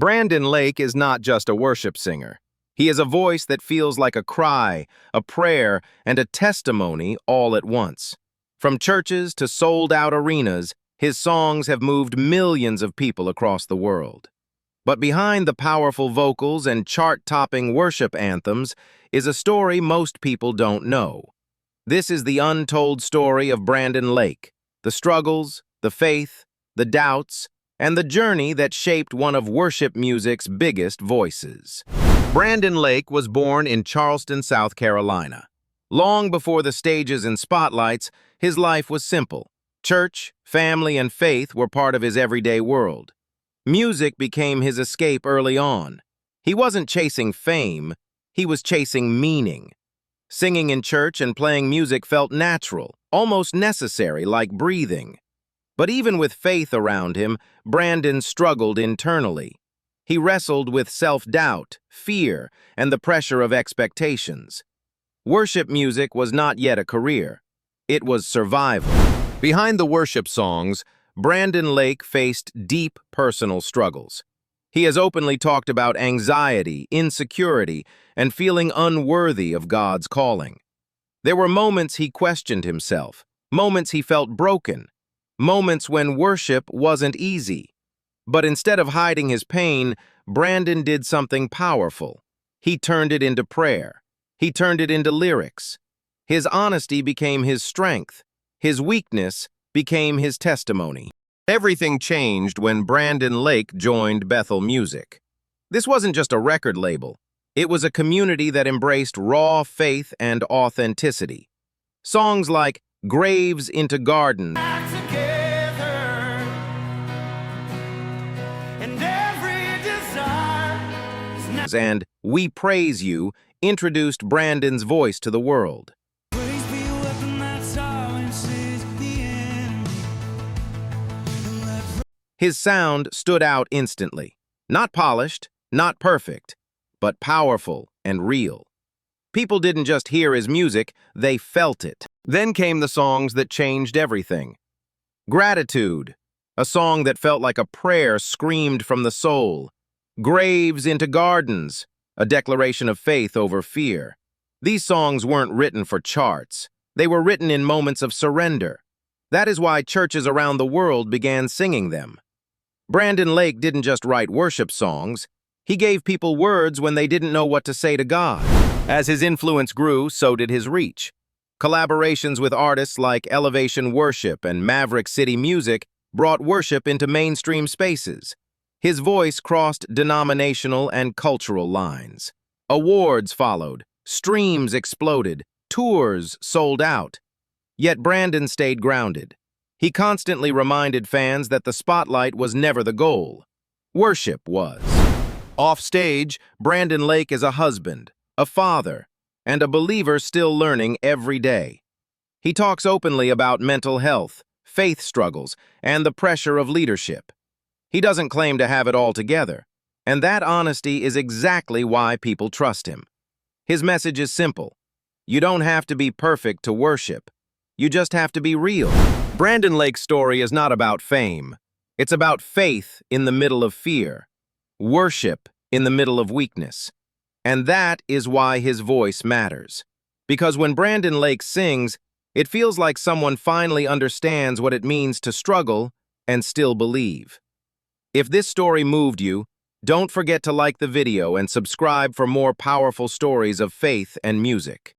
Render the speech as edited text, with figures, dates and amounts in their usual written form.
Brandon Lake is not just a worship singer. He is a voice that feels like a cry, a prayer, and a testimony all at once. From churches to sold-out arenas, his songs have moved millions of people across the world. But behind the powerful vocals and chart-topping worship anthems is a story most people don't know. This is the untold story of Brandon Lake, the struggles, the faith, the doubts, and the journey that shaped one of worship music's biggest voices. Brandon Lake was born in Charleston, South Carolina. Long before the stages and spotlights, his life was simple. Church, family, and faith were part of his everyday world. Music became his escape early on. He wasn't chasing fame, he was chasing meaning. Singing in church and playing music felt natural, almost necessary, like breathing. But even with faith around him, Brandon struggled internally. He wrestled with self-doubt, fear, and the pressure of expectations. Worship music was not yet a career. It was survival. Behind the worship songs, Brandon Lake faced deep personal struggles. He has openly talked about anxiety, insecurity, and feeling unworthy of God's calling. There were moments he questioned himself, moments he felt broken, moments when worship wasn't easy. But instead of hiding his pain, Brandon did something powerful. He turned it into prayer. He turned it into lyrics. His honesty became his strength. His weakness became his testimony. Everything changed when Brandon Lake joined Bethel Music. This wasn't just a record label. It was a community that embraced raw faith and authenticity. Songs like Graves into Gardens and We Praise You introduced Brandon's voice to the world. His sound stood out instantly. Not polished, not perfect, but powerful and real. People didn't just hear his music, they felt it. Then came the songs that changed everything. Gratitude, a song that felt like a prayer screamed from the soul. Graves into Gardens, a declaration of faith over fear. These songs weren't written for charts. They were written in moments of surrender. That is why churches around the world began singing them. Brandon Lake didn't just write worship songs. He gave people words when they didn't know what to say to God. As his influence grew, so did his reach. Collaborations with artists like Elevation Worship and Maverick City Music brought worship into mainstream spaces. His voice crossed denominational and cultural lines. Awards followed, streams exploded, tours sold out. Yet Brandon stayed grounded. He constantly reminded fans that the spotlight was never the goal. Worship was. Off stage, Brandon Lake is a husband, a father, and a believer still learning every day. He talks openly about mental health, faith struggles, and the pressure of leadership. He doesn't claim to have it all together, and that honesty is exactly why people trust him. His message is simple. You don't have to be perfect to worship. You just have to be real. Brandon Lake's story is not about fame. It's about faith in the middle of fear, worship in the middle of weakness. And that is why his voice matters. Because when Brandon Lake sings, it feels like someone finally understands what it means to struggle and still believe. If this story moved you, don't forget to like the video and subscribe for more powerful stories of faith and music.